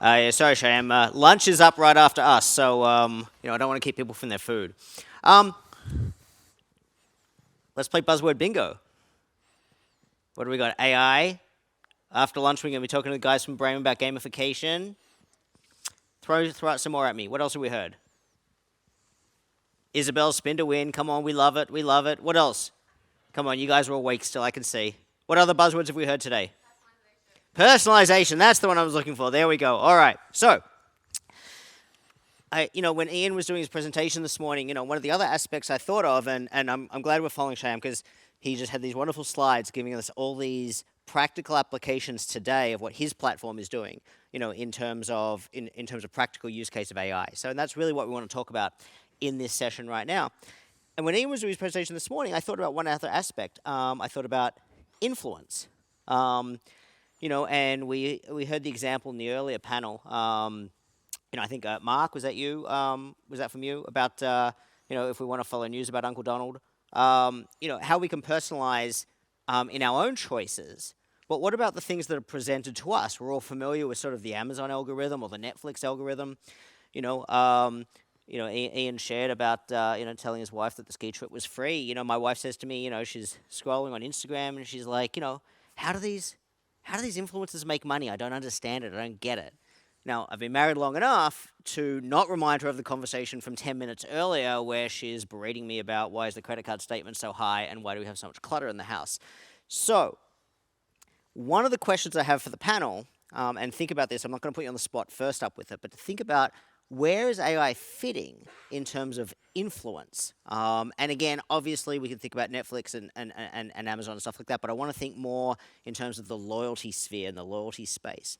Yeah, sorry, Shyam. Lunch is up right after us, so I don't want to keep people from their food. Um, let's play buzzword bingo. What do we got? AI. After lunch, we're going to be talking to the guys from Brain about gamification. Throw out some more at me. What else have we heard? Isabel, spin to win. Come on, we love it. We love it. What else? Come on, you guys are awake still. I can see. What other buzzwords have we heard today? Personalization. That's the one I was looking for. There we go. All right. So, when Ian was doing his presentation this morning, one of the other aspects I thought of, and I'm glad we're following Shyam because he just had these wonderful slides giving us all these practical applications today of what his platform is doing, in terms of practical use case of AI. So that's really what we want to talk about in this session right now. And when Ian was doing his presentation this morning, I thought about one other aspect. I thought about influence. And we heard the example in the earlier panel. I think Mark, was that you? Was that from you about if we want to follow news about Uncle Donald, how we can personalize in our own choices. But what about the things that are presented to us? We're all familiar with sort of the Amazon algorithm or the Netflix algorithm. Ian shared about telling his wife that the ski trip was free. My wife says to me, she's scrolling on Instagram and she's like, how do these influencers make money? I don't understand it. I don't get it. Now, I've been married long enough to not remind her of the conversation from 10 minutes earlier where she's berating me about why is the credit card statement so high and why do we have so much clutter in the house. So, one of the questions I have for the panel, and think about this, I'm not going to put you on the spot first up with it, but to think about where is AI fitting in terms of influence? And again, obviously, we can think about Netflix and Amazon and stuff like that, but I want to think more in terms of the loyalty sphere and the loyalty space.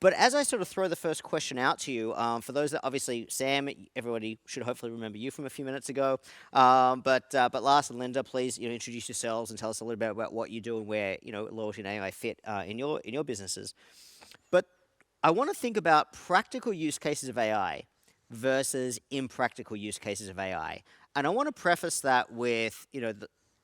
But as I sort of throw the first question out to you, for those that obviously, Sam, everybody should hopefully remember you from a few minutes ago. But Lars and Linda, please introduce yourselves and tell us a little bit about what you do and where loyalty and AI fit in your businesses. But I want to think about practical use cases of AI versus impractical use cases of AI, and I want to preface that with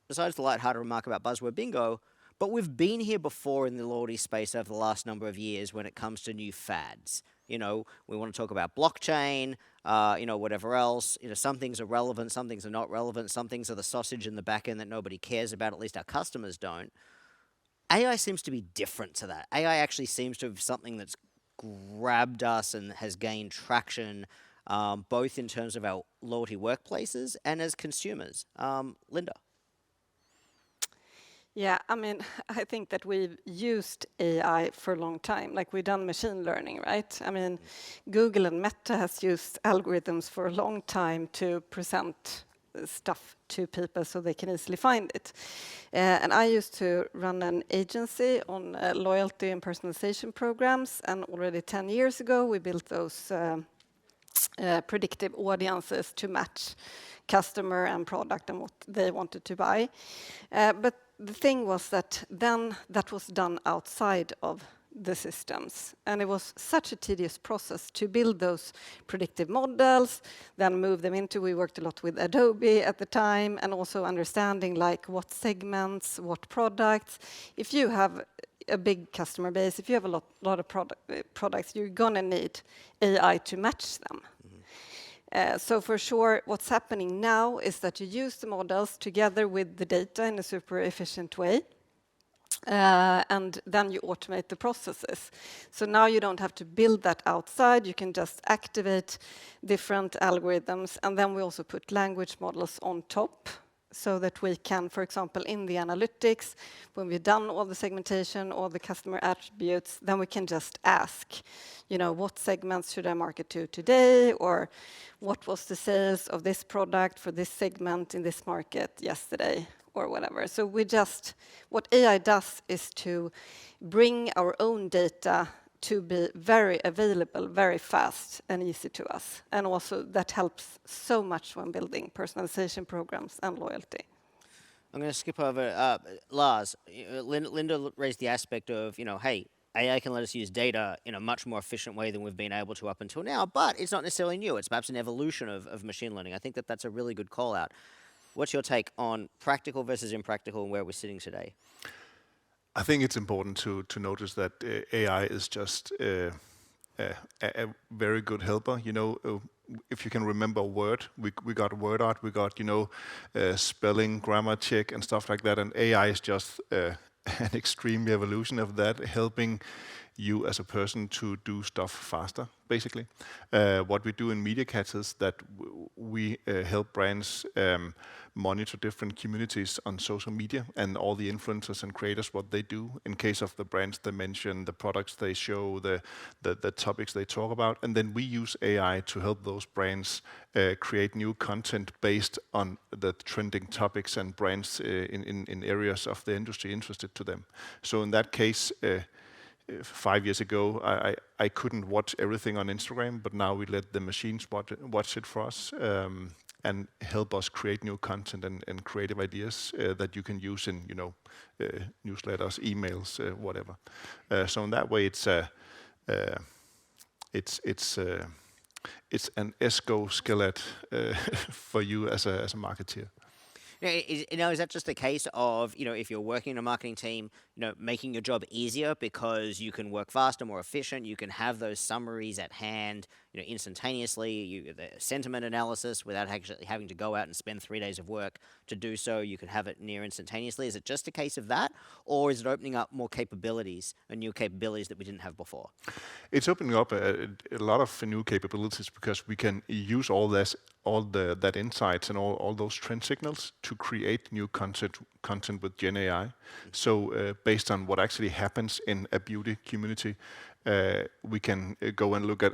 besides the lighthearted remark about buzzword bingo. But we've been here before in the loyalty space over the last number of years when it comes to new fads. We want to talk about blockchain, whatever else. Some things are relevant, some things are not relevant, some things are the sausage in the back end that nobody cares about, at least our customers don't. AI seems to be different to that. AI actually seems to have something that's grabbed us and has gained traction, both in terms of our loyalty workplaces and as consumers. Linda. Yeah, I think that we've used AI for a long time, like we've done machine learning, right? Google and Meta has used algorithms for a long time to present stuff to people so they can easily find it. And I used to run an agency on loyalty and personalization programs, and already 10 years ago we built those predictive audiences to match customer and product and what they wanted to buy. But the thing was that then that was done outside of the systems. And it was such a tedious process to build those predictive models, then move them into, we worked a lot with Adobe at the time, and also understanding like what segments, what products. If you have a big customer base, if you have a lot of products, you're gonna need AI to match them. So for sure, what's happening now is that you use the models together with the data in a super efficient way, and then you automate the processes. So now you don't have to build that outside, you can just activate different algorithms, and then we also put language models on top, so that we can, for example, in the analytics, when we've done all the segmentation, all the customer attributes, then we can just ask, what segments should I market to today, or what was the sales of this product for this segment in this market yesterday, or whatever. So what AI does is to bring our own data to be very available, very fast and easy to us. And also that helps so much when building personalization programs and loyalty. I'm going to skip over Lars. Linda raised the aspect of, hey, AI can let us use data in a much more efficient way than we've been able to up until now, but it's not necessarily new. It's perhaps an evolution of machine learning. I think that's a really good call out. What's your take on practical versus impractical and where we're sitting today? I think it's important to notice that AI is just a very good helper. If you can remember a word, we got word art, we got spelling, grammar check, and stuff like that. And AI is just an extreme evolution of that, helping you as a person to do stuff faster, basically. What we do in Media Cats is that we help brands monitor different communities on social media and all the influencers and creators, what they do in case of the brands they mention, the products they show, the topics they talk about. And then we use AI to help those brands create new content based on the trending topics and brands in areas of the industry interested to them. So in that case, 5 years ago, I couldn't watch everything on Instagram, but now we let the machines watch it for us and help us create new content and creative ideas that you can use in newsletters, emails, whatever. So in that way, it's an exoskeleton for you as a marketeer. Is that just a case of, if you're working in a marketing team, making your job easier because you can work faster, more efficient, you can have those summaries at hand, instantaneously, the sentiment analysis without actually having to go out and spend 3 days of work to do so, you can have it near instantaneously. Is it just a case of that, or is it opening up more capabilities and new capabilities that we didn't have before? It's opening up a lot of new capabilities because we can use all that insights and all those trend signals to create new content with Gen AI. So based on what actually happens in a beauty community, we can go and look at,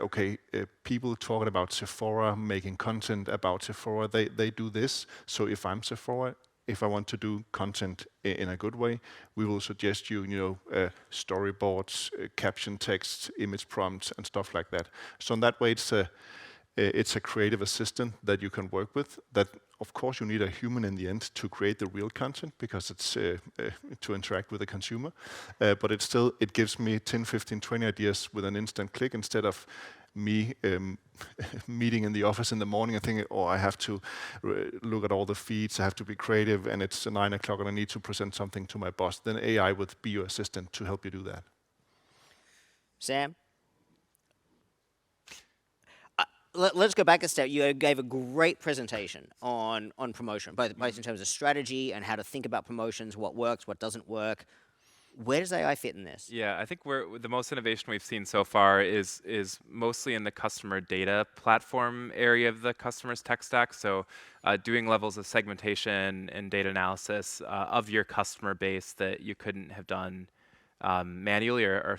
people talking about Sephora, making content about Sephora, they do this. So if I'm Sephora, if I want to do content in a good way, we will suggest storyboards, caption text, image prompts, and stuff like that. So in that way, it's a creative assistant that you can work with. That, of course, you need a human in the end to create the real content because it's to interact with the consumer. But it gives me 10, 15, 20 ideas with an instant click instead of me meeting in the office in the morning and thinking, I have to look at all the feeds, I have to be creative, and it's 9 o'clock and I need to present something to my boss. Then AI would be your assistant to help you do that. Sam? Let's go back a step. You gave a great presentation on promotion, both in terms of strategy and how to think about promotions, what works, what doesn't work. Where does AI fit in this? Yeah, I think the most innovation we've seen so far is mostly in the customer data platform area of the customer's tech stack. So doing levels of segmentation and data analysis of your customer base that you couldn't have done manually, or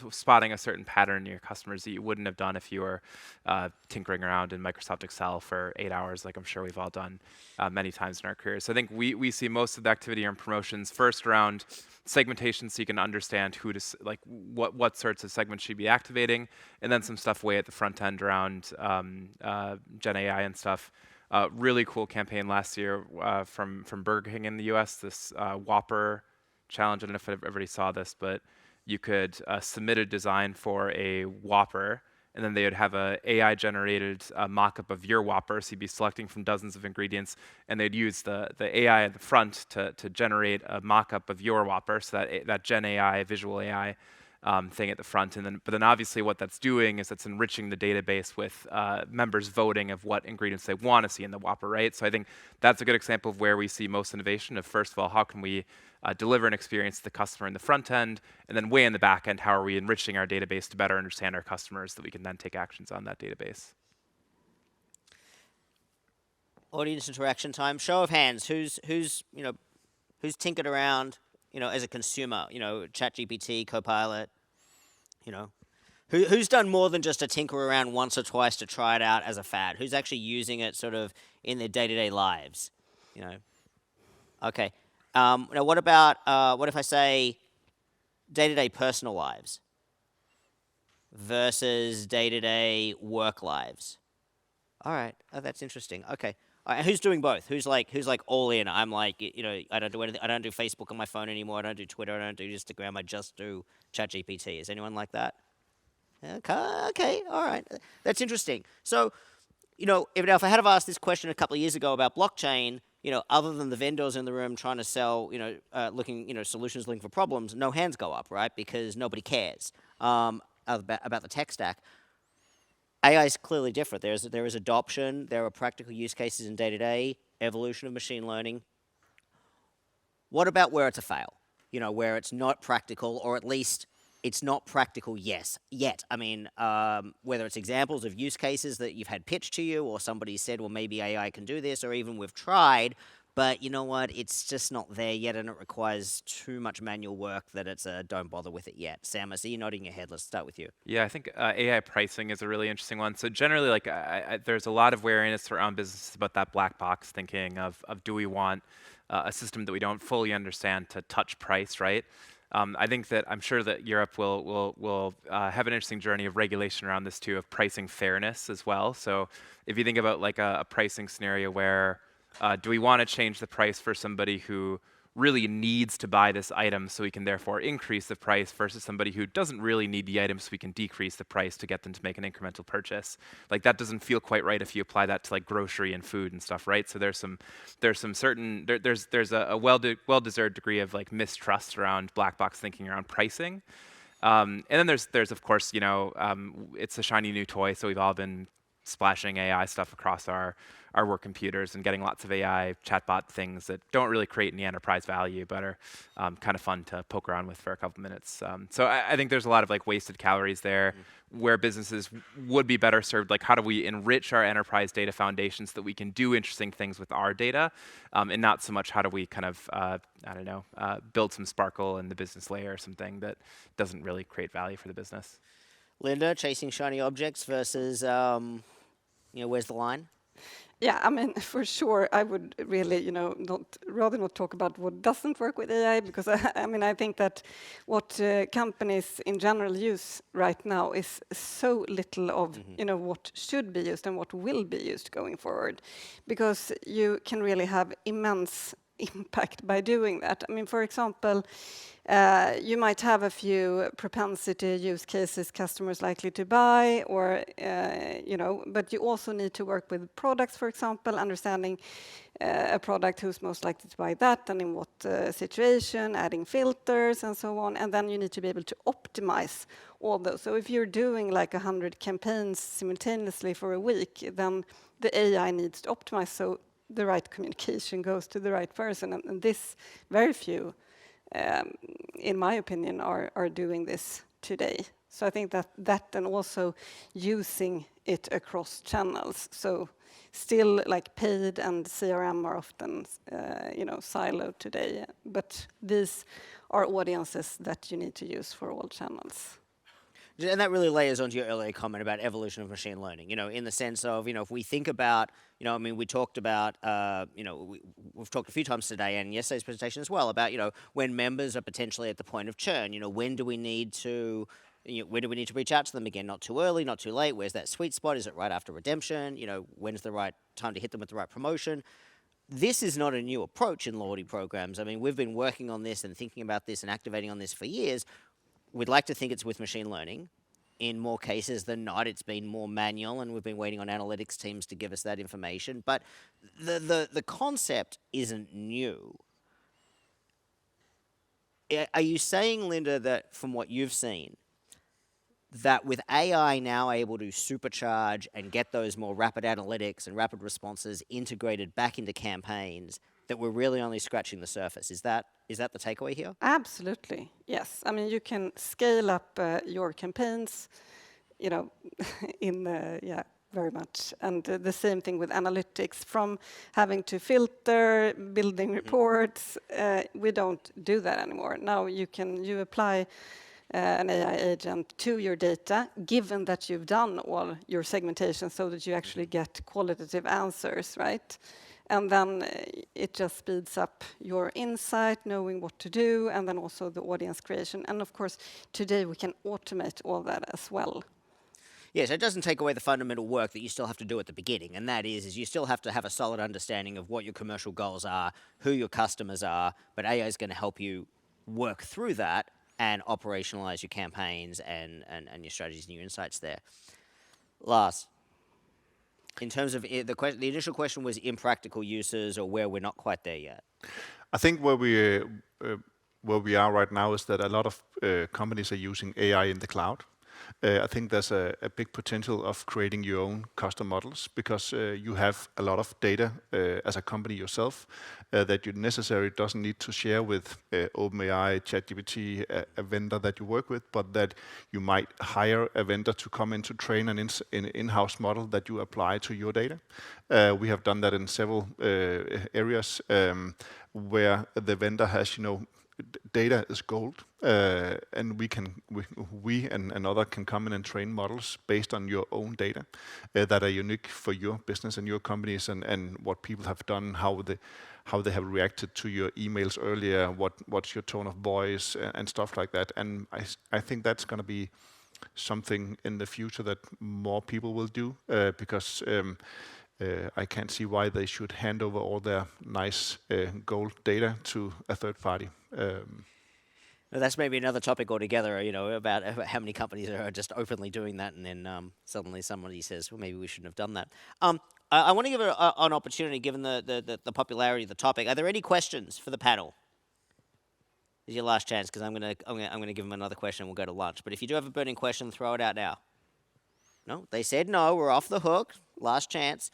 spotting a certain pattern in your customers that you wouldn't have done if you were tinkering around in Microsoft Excel for 8 hours, like I'm sure we've all done many times in our careers. So I think we see most of the activity in promotions first around segmentation, so you can understand who to what sorts of segments should be activating, and then some stuff way at the front end around Gen AI and stuff. Really cool campaign last year from Burger King in the US, this Whopper challenge. I don't know if everybody saw this, but you could submit a design for a Whopper, and then they would have a AI-generated mock-up of your Whopper. So you'd be selecting from dozens of ingredients, and they'd use the AI at the front to generate a mock-up of your Whopper, so that Gen AI, visual AI thing at the front. But then obviously what that's doing is it's enriching the database with members voting of what ingredients they want to see in the Whopper, right? So I think that's a good example of where we see most innovation of, first of all, how can we deliver an experience to the customer in the front end, and then way in the back end, how are we enriching our database to better understand our customers so that we can then take actions on that database. Audience interaction time. Show of hands. Who's tinkered around, as a consumer, ChatGPT, Copilot, who's done more than just a tinker around once or twice to try it out as a fad? Who's actually using it sort of in their day-to-day lives? Okay. Now, what if I say day-to-day personal lives versus day-to-day work lives? All right, that's interesting. Okay, all right, who's doing both? Who's like all in? I'm like, I don't do anything. I don't do Facebook on my phone anymore. I don't do Twitter. I don't do Instagram. I just do ChatGPT. Is anyone like that? Okay, all right, that's interesting. So, if I had have asked this question a couple of years ago about blockchain, other than the vendors in the room trying to sell, solutions looking for problems, no hands go up, right? Because nobody cares about the tech stack. AI is clearly different. There is adoption. There are practical use cases in day-to-day evolution of machine learning. What about where it's a fail? Where it's not practical, or at least it's not practical yet. I mean, whether it's examples of use cases that you've had pitched to you, or somebody said, well, maybe AI can do this, or even we've tried, but you know what? It's just not there yet, and it requires too much manual work that it's don't bother with it yet. Sam, I see you nodding your head. Let's start with you. Yeah, I think AI pricing is a really interesting one. So generally, like, there's a lot of wariness around businesses about that black box thinking of do we want a system that we don't fully understand to touch price, right? I think that I'm sure that Europe will have an interesting journey of regulation around this too, of pricing fairness as well. So if you think about like a pricing scenario where do we want to change the price for somebody who really needs to buy this item so we can therefore increase the price versus somebody who doesn't really need the item so we can decrease the price to get them to make an incremental purchase. Like that doesn't feel quite right if you apply that to like grocery and food and stuff, right? So there's a well-deserved degree of like mistrust around black box thinking around pricing. And then there's of course, it's a shiny new toy, so we've all been splashing AI stuff across our work computers and getting lots of AI chatbot things that don't really create any enterprise value, but are kind of fun to poke around with for a couple minutes. So I think there's a lot of like wasted calories there, where businesses would be better served. Like, how do we enrich our enterprise data foundation so that we can do interesting things with our data, and not so much how do we kind of build some sparkle in the business layer or something that doesn't really create value for the business. Linda, chasing shiny objects versus, where's the line? Yeah, I mean, for sure, I would really, rather not talk about what doesn't work with AI, because I think that what companies in general use right now is so little of, what should be used and what will be used going forward, because you can really have immense impact by doing that. I mean, for example, you might have a few propensity use cases customers likely to buy, or but you also need to work with products, for example, understanding a product who's most likely to buy that and in what situation, adding filters and so on, and then you need to be able to optimize all those. So if you're doing like 100 campaigns simultaneously for a week, then the AI needs to optimize so the right communication goes to the right person, and this very few, in my opinion, are doing this today. So I think that and also using it across channels. So still, like paid and CRM are often, siloed today, but these are audiences that you need to use for all channels. And that really layers onto your earlier comment about evolution of machine learning, in the sense of, if we think about, we talked about, we've talked a few times today and yesterday's presentation as well about, when members are potentially at the point of churn, when do we need to reach out to them again? Not too early, not too late. Where's that sweet spot? Is it right after redemption? When's the right time to hit them with the right promotion? This is not a new approach in loyalty programs. I mean, we've been working on this and thinking about this and activating on this for years. We'd like to think it's with machine learning. In more cases than not, it's been more manual, and we've been waiting on analytics teams to give us that information. But the concept isn't new. Are you saying, Linda, that from what you've seen, that with AI now able to supercharge and get those more rapid analytics and rapid responses integrated back into campaigns, that we're really only scratching the surface? Is that the takeaway here? Absolutely, yes. I mean, you can scale up your campaigns, very much. And the same thing with analytics, from having to filter, building reports. We don't do that anymore. Now you apply an AI agent to your data, given that you've done all your segmentation so that you actually get qualitative answers, right? And then it just speeds up your insight, knowing what to do, and then also the audience creation. And of course, today we can automate all that as well. Yes, it doesn't take away the fundamental work that you still have to do at the beginning, and that is you still have to have a solid understanding of what your commercial goals are, who your customers are, but AI is going to help you work through that and operationalize your campaigns and your strategies and your insights there. Lars. In terms of the initial question was impractical uses or where we're not quite there yet. I think where we are right now is that a lot of companies are using AI in the cloud. I think there's a big potential of creating your own custom models because you have a lot of data as a company yourself that you necessarily doesn't need to share with OpenAI, ChatGPT, a vendor that you work with, but that you might hire a vendor to come in to train an in-house model that you apply to your data. We have done that in several areas where the vendor has, data is gold, and we and other can come in and train models based on your own data that are unique for your business and your companies and what people have done, how they have reacted to your emails earlier, what's your tone of voice and stuff like that. And I think that's going to be something in the future that more people will do because I can't see why they should hand over all their nice gold data to a third party. Well, that's maybe another topic altogether, about how many companies are just openly doing that, and then suddenly somebody says, well, maybe we shouldn't have done that. I want to give an opportunity, given the popularity of the topic. Are there any questions for the panel? This is your last chance, because I'm gonna give them another question and we'll go to lunch. But if you do have a burning question, throw it out now. No? They said no, we're off the hook. Last chance.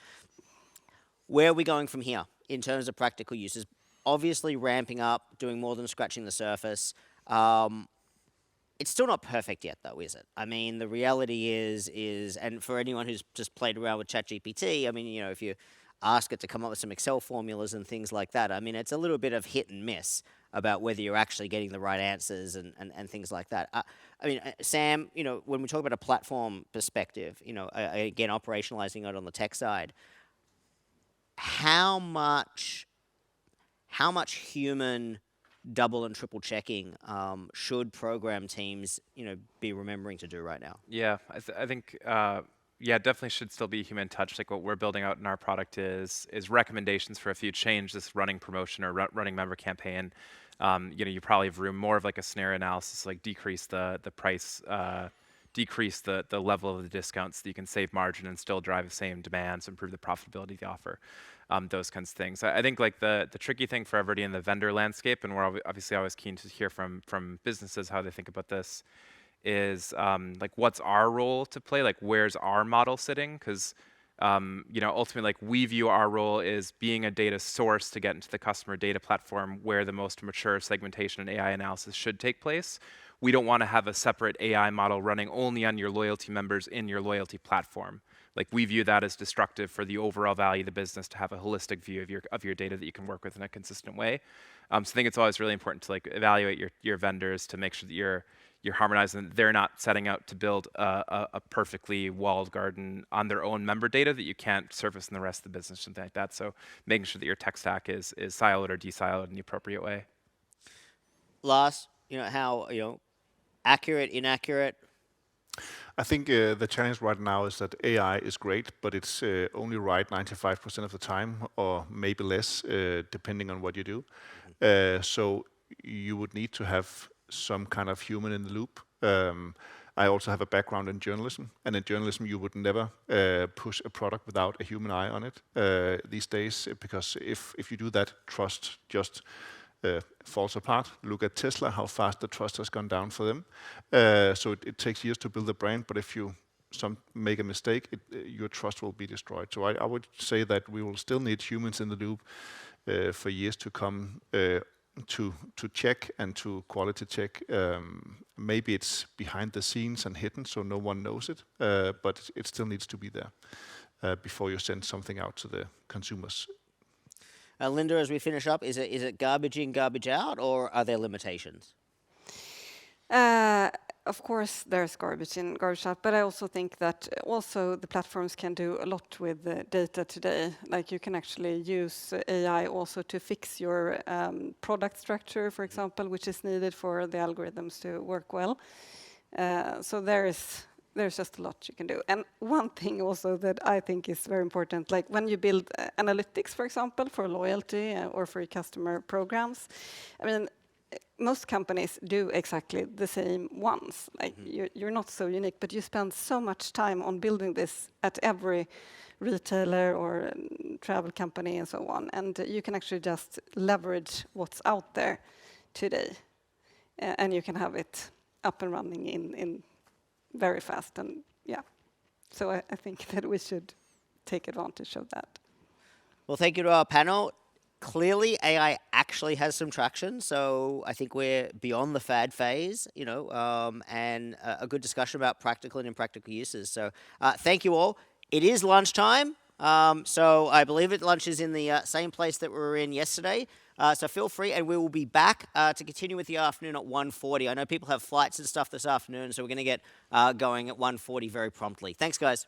Where are we going from here in terms of practical uses? Obviously ramping up, doing more than scratching the surface. It's still not perfect yet, though, is it? I mean, the reality is, and for anyone who's just played around with ChatGPT, I mean, if you ask it to come up with some Excel formulas and things like that, I mean, it's a little bit of hit and miss about whether you're actually getting the right answers and things like that. I mean, Sam, when we talk about a platform perspective, again, operationalizing it on the tech side, how much human double and triple checking should program teams, be remembering to do right now? Yeah, I think definitely should still be human touch. Like what we're building out in our product is recommendations for if you change this running promotion or running member campaign. You probably have room more of like a scenario analysis, like decrease the price, decrease the level of the discounts so that you can save margin and still drive the same demands, improve the profitability of the offer. Those kinds of things. I think like the tricky thing for everybody in the vendor landscape, and we're obviously always keen to hear from businesses how they think about this, is like what's our role to play? Like where's our model sitting? Because ultimately, like we view our role as being a data source to get into the customer data platform where the most mature segmentation and AI analysis should take place. We don't want to have a separate AI model running only on your loyalty members in your loyalty platform. Like we view that as destructive for the overall value of the business to have a holistic view of your data that you can work with in a consistent way. So I think it's always really important to like evaluate your vendors to make sure that you're harmonized and they're not setting out to build a perfectly walled garden on their own member data that you can't surface in the rest of the business, something like that. So making sure that your tech stack is siloed or desiloed in the appropriate way. Last, how, accurate, inaccurate? I think the challenge right now is that AI is great, but it's only right 95% of the time, or maybe less, depending on what you do. So you would need to have some kind of human in the loop. I also have a background in journalism, and in journalism you would never push a product without a human eye on it these days, because if you do that, trust just falls apart. Look at Tesla, how fast the trust has gone down for them. So it takes years to build a brand, but if you make a mistake, your trust will be destroyed. So I would say that we will still need humans in the loop for years to come to check and to quality check. Maybe it's behind the scenes and hidden, so no one knows it, but it still needs to be there before you send something out to the consumers. Linda, as we finish up, is it garbage in, garbage out, or are there limitations? Of course, there's garbage in, garbage out, but I also think that also the platforms can do a lot with the data today. Like you can actually use AI also to fix your product structure, for example, which is needed for the algorithms to work well. So there's just a lot you can do. And one thing also that I think is very important, like when you build analytics, for example, for loyalty or for your customer programs, I mean, most companies do exactly the same ones. Like you're not so unique, but you spend so much time on building this at every retailer or travel company and so on. And you can actually just leverage what's out there today. And you can have it up and running in very fast. And yeah, so I think that we should take advantage of that. Well, thank you to our panel. Clearly, AI actually has some traction, so I think we're beyond the fad phase, and a good discussion about practical and impractical uses. So thank you all. It is lunchtime, so I believe lunch is in the same place that we were in yesterday. So feel free, and we will be back to continue with the afternoon at 1:40. I know people have flights and stuff this afternoon, so we're going to get going at 1:40 very promptly. Thanks, guys.